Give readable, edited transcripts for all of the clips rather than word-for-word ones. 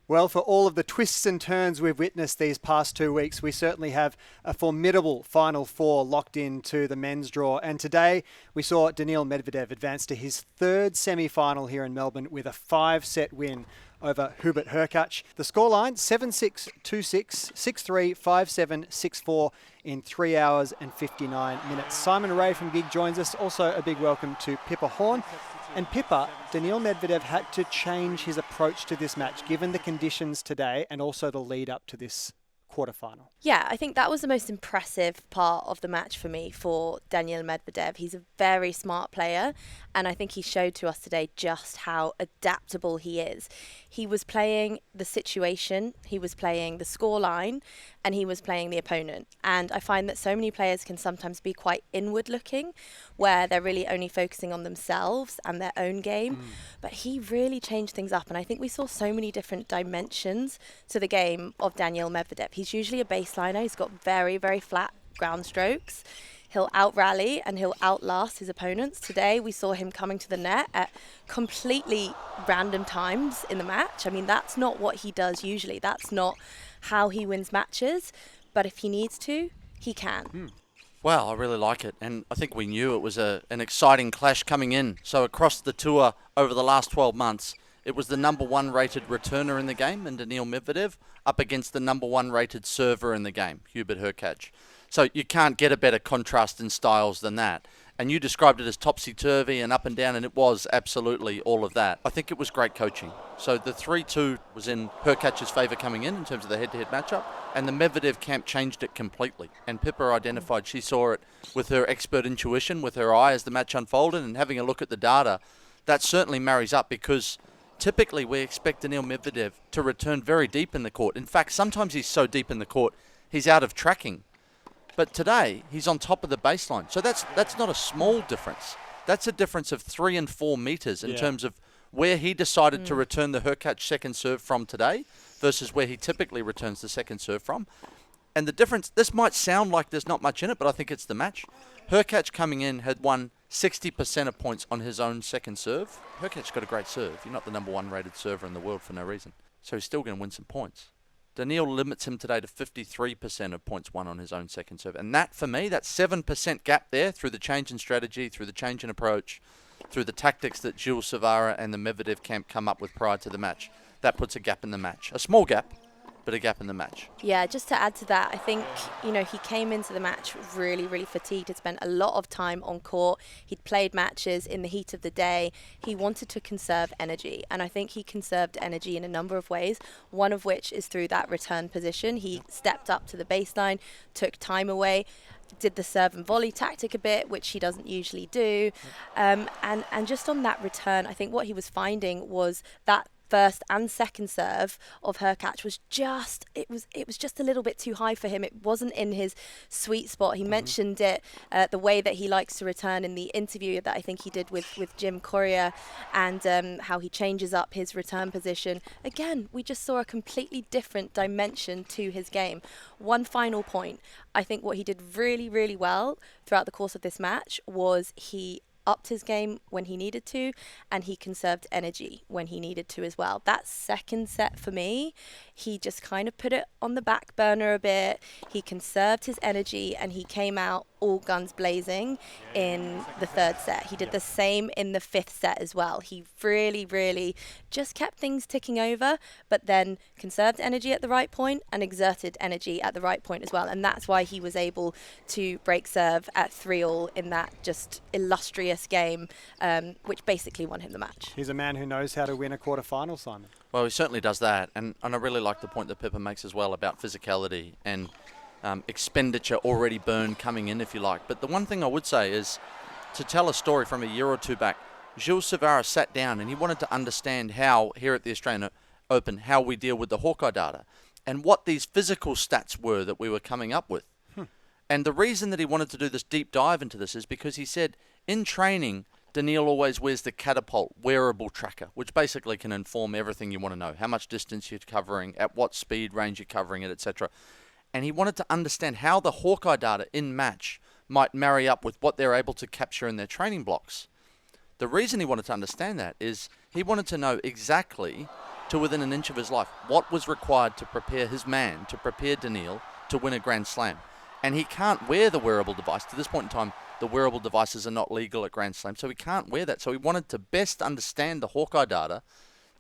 Well, for all of the twists and turns we've witnessed these past 2 weeks, we certainly have a formidable Final Four locked into the men's draw. And today we saw Daniil Medvedev advance to his third semi-final here in Melbourne with a 5-set win over Hubert Hurkacz. The scoreline, 7-6, 2-6, 6-3, 5-7, 6-4 in 3 hours and 59 minutes. Simon Ray from GIG joins us. Also a big welcome to Pippa Horn. And Pippa, Daniil Medvedev had to change his approach to this match given the conditions today and also the lead up to this quarterfinal. Yeah, I think that was the most impressive part of the match for me for Daniil Medvedev. He's a very smart player, and I think he showed to us today just how adaptable he is. He was playing the situation, he was playing the scoreline, and he was playing the opponent. And I find that so many players can sometimes be quite inward looking, where they're really only focusing on themselves and their own game. But he really changed things up, and I think we saw so many different dimensions to the game of Daniil Medvedev. He's usually a baseliner. He's got very, very flat ground strokes. He'll out-rally and he'll outlast his opponents. Today, we saw him coming to the net at completely random times in the match. I mean, that's not what he does usually. That's not how he wins matches. But if he needs to, he can. Well, I really like it, and I think we knew it was an exciting clash coming in. So across the tour over the last 12 months, it was the number one rated returner in the game, and Daniil Medvedev, up against the number one rated server in the game, Hubert Hurkacz. So you can't get a better contrast in styles than that. And you described it as topsy-turvy and up and down, and it was absolutely all of that. I think it was great coaching. So the 3-2 was in Hurkacz's favour coming in terms of the head-to-head matchup, and the Medvedev camp changed it completely. And Pippa identified, she saw it with her expert intuition, with her eye as the match unfolded, and having a look at the data, that certainly marries up because typically we expect Daniil Medvedev to return very deep in the court. In fact, sometimes he's so deep in the court, he's out of tracking. But today, he's on top of the baseline. So that's not a small difference. That's a difference of 3 and 4 metres in terms of where he decided to return the Hurkacz second serve from today versus where he typically returns the second serve from. And the difference, this might sound like there's not much in it, but I think it's the match. Hurkacz coming in had won 60% of points on his own second serve. Hurkacz got a great serve. You're not the number one rated server in the world for no reason. So he's still going to win some points. Daniil limits him today to 53% of points won on his own second serve. And that, for me, that 7% gap there through the change in strategy, through the change in approach, through the tactics that Gilles Savara and the Medvedev camp come up with prior to the match, that puts a gap in the match. A small gap, but a gap in the match. Yeah, just to add to that, I think, he came into the match really, really fatigued. He'd spent a lot of time on court. He'd played matches in the heat of the day. He wanted to conserve energy, and I think he conserved energy in a number of ways, one of which is through that return position. He stepped up to the baseline, took time away, did the serve and volley tactic a bit, which he doesn't usually do. And just on that return, I think what he was finding was that first and second serve of Hurkacz was just a little bit too high for him. It wasn't in his sweet spot. He mentioned it, the way that he likes to return in the interview that I think he did with Jim Courier, and how he changes up his return position. Again, we just saw a completely different dimension to his game. One final point. I think what he did really, really well throughout the course of this match was he upped his game when he needed to, and he conserved energy when he needed to as well. That second set for me, he just kind of put it on the back burner a bit. He conserved his energy and he came out all guns blazing in the third set. He did the same in the fifth set as well. He really, really just kept things ticking over, but then conserved energy at the right point and exerted energy at the right point as well. And that's why he was able to break serve at 3-all in that just illustrious game, which basically won him the match. He's a man who knows how to win a quarterfinal, Simon. Well, he certainly does that. And I really like the point that Pippa makes as well about physicality and expenditure already burned coming in, if you like. But the one thing I would say is to tell a story from a year or two back. Gilles Savara sat down and he wanted to understand how, here at the Australian Open, how we deal with the Hawkeye data and what these physical stats were that we were coming up with. And the reason that he wanted to do this deep dive into this is because he said in training, Daniil always wears the Catapult wearable tracker, which basically can inform everything you want to know, how much distance you're covering, at what speed range you're covering it, etc. And he wanted to understand how the Hawkeye data in match might marry up with what they're able to capture in their training blocks. The reason he wanted to understand that is he wanted to know exactly to within an inch of his life. What was required to prepare his man, to prepare Daniil to win a Grand Slam? And he can't wear the wearable device. To this point in time, the wearable devices are not legal at Grand Slam, so he can't wear that. So he wanted to best understand the Hawkeye data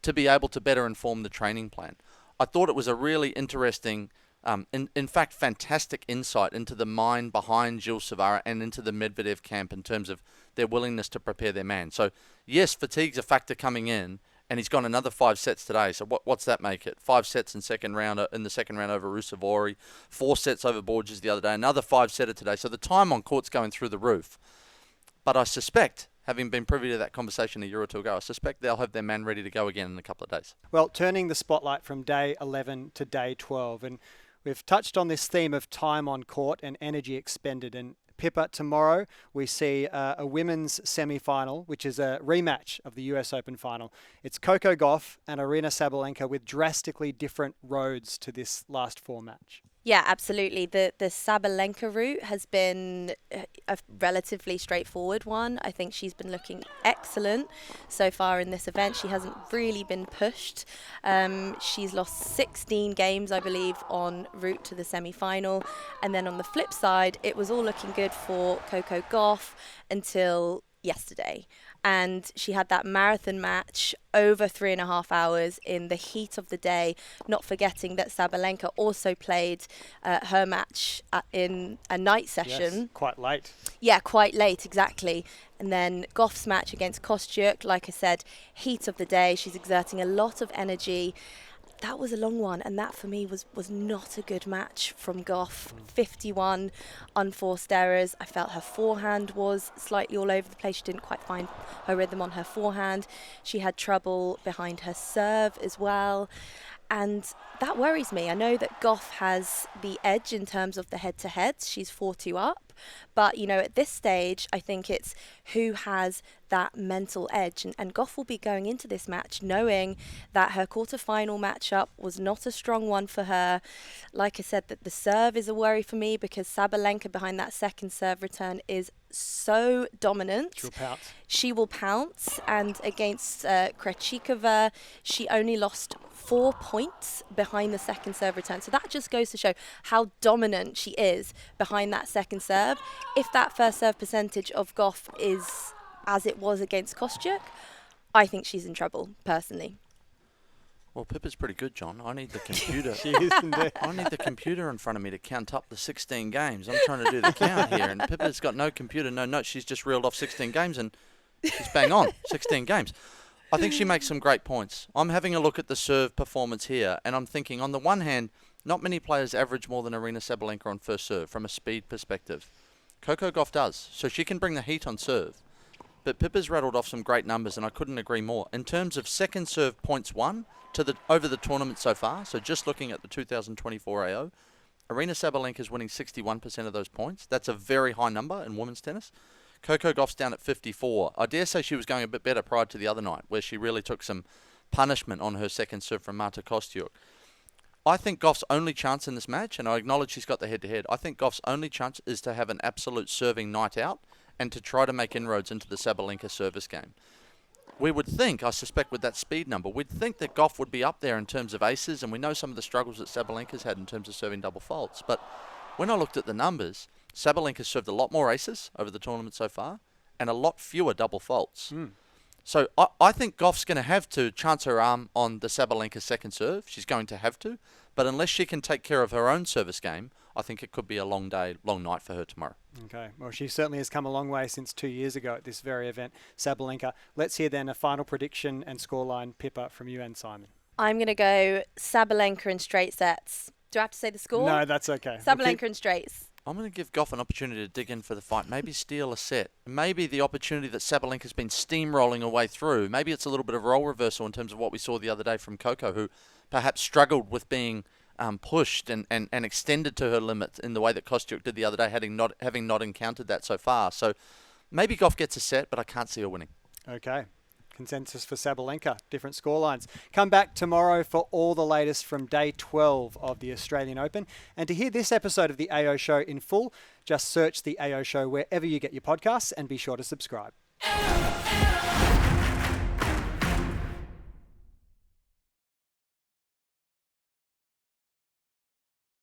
to be able to better inform the training plan. I thought it was a really interesting, in fact, fantastic insight into the mind behind Gilles Savara and into the Medvedev camp in terms of their willingness to prepare their man. So, yes, fatigue's a factor coming in, and he's gone another 5 sets today. So what's that make it? 5 sets in the second round over Ruusuvuori, 4 sets over Borges the other day, another 5-setter today. So the time on court's going through the roof. But I suspect, having been privy to that conversation a year or two ago, I suspect they'll have their man ready to go again in a couple of days. Well, turning the spotlight from day 11 to day 12, and we've touched on this theme of time on court and energy expended. And Pippa, tomorrow we see a women's semi-final, which is a rematch of the US Open final. It's Coco Gauff and Aryna Sabalenka with drastically different roads to this last 4 match. Yeah, absolutely. The Sabalenka route has been a relatively straightforward one. I think she's been looking excellent so far in this event. She hasn't really been pushed. She's lost 16 games, I believe, en route to the semi-final. And then on the flip side, it was all looking good for Coco Gauff until yesterday. And she had that marathon match over 3.5 hours in the heat of the day, not forgetting that Sabalenka also played her match in a night session. Yes, quite late. Yeah, quite late, exactly. And then Gauff's match against Kostyuk, like I said, heat of the day. She's exerting a lot of energy. That was a long one, and that for me was not a good match from Gauff. 51 unforced errors. I felt her forehand was slightly all over the place. She didn't quite find her rhythm on her forehand. She had trouble behind her serve as well. And that worries me. I know that Gauff has the edge in terms of the head-to-heads. She's 4-2 up. But, you know, at this stage, I think it's who has that mental edge. And Gauff will be going into this match knowing that her quarterfinal matchup was not a strong one for her. Like I said, that the serve is a worry for me because Sabalenka behind that second serve return is so dominant. She'll pounce. She will pounce. And against Krejcikova, she only lost 4 points behind the second serve return. So that just goes to show how dominant she is behind that second serve. If that first serve percentage of Gauff is as it was against Kostyuk, I think she's in trouble, personally. Well, Pippa's pretty good, John. I need the computer. She is indeed. I need the computer in front of me to count up the 16 games. I'm trying to do the count here, and Pippa's got no computer, no notes. She's just reeled off 16 games, and she's bang on, 16 games. I think she makes some great points. I'm having a look at the serve performance here, and I'm thinking, on the one hand, not many players average more than Aryna Sabalenka on first serve from a speed perspective. Coco Gauff does, so she can bring the heat on serve. But Pippa's rattled off some great numbers, and I couldn't agree more. In terms of second serve points won over the tournament so far, so just looking at the 2024 AO, Aryna Sabalenka is winning 61% of those points. That's a very high number in women's tennis. Coco Gauff's down at 54. I dare say she was going a bit better prior to the other night, where she really took some punishment on her second serve from Marta Kostyuk. I think Gauff's only chance in this match, and I acknowledge she's got the head-to-head, I think Gauff's only chance is to have an absolute serving night out and to try to make inroads into the Sabalenka service game. We would think, I suspect with that speed number, we'd think that Gauff would be up there in terms of aces, and we know some of the struggles that Sabalenka's had in terms of serving double faults. But when I looked at the numbers, Sabalenka's served a lot more aces over the tournament so far and a lot fewer double faults. So I think Gauff's going to have to chance her arm on the Sabalenka second serve. She's going to have to. But unless she can take care of her own service game, I think it could be a long day, long night for her tomorrow. Okay, well, she certainly has come a long way since 2 years ago at this very event, Sabalenka. Let's hear then a final prediction and scoreline, Pippa, from you and Simon. I'm going to go Sabalenka in straight sets. Do I have to say the score? No, that's okay. Sabalenka in straights. I'm going to give Gauff an opportunity to dig in for the fight, maybe steal a set. Maybe the opportunity that Sabalenka's been steamrolling her way through, maybe it's a little bit of role reversal in terms of what we saw the other day from Coco, who perhaps struggled with being pushed and extended to her limit in the way that Kostyuk did the other day, having not encountered that so far. So maybe Gauff gets a set, but I can't see her winning. Okay. Consensus for Sabalenka, different scorelines. Come back tomorrow for all the latest from day 12 of the Australian Open. And to hear this episode of the AO Show in full, just search the AO Show wherever you get your podcasts and be sure to subscribe.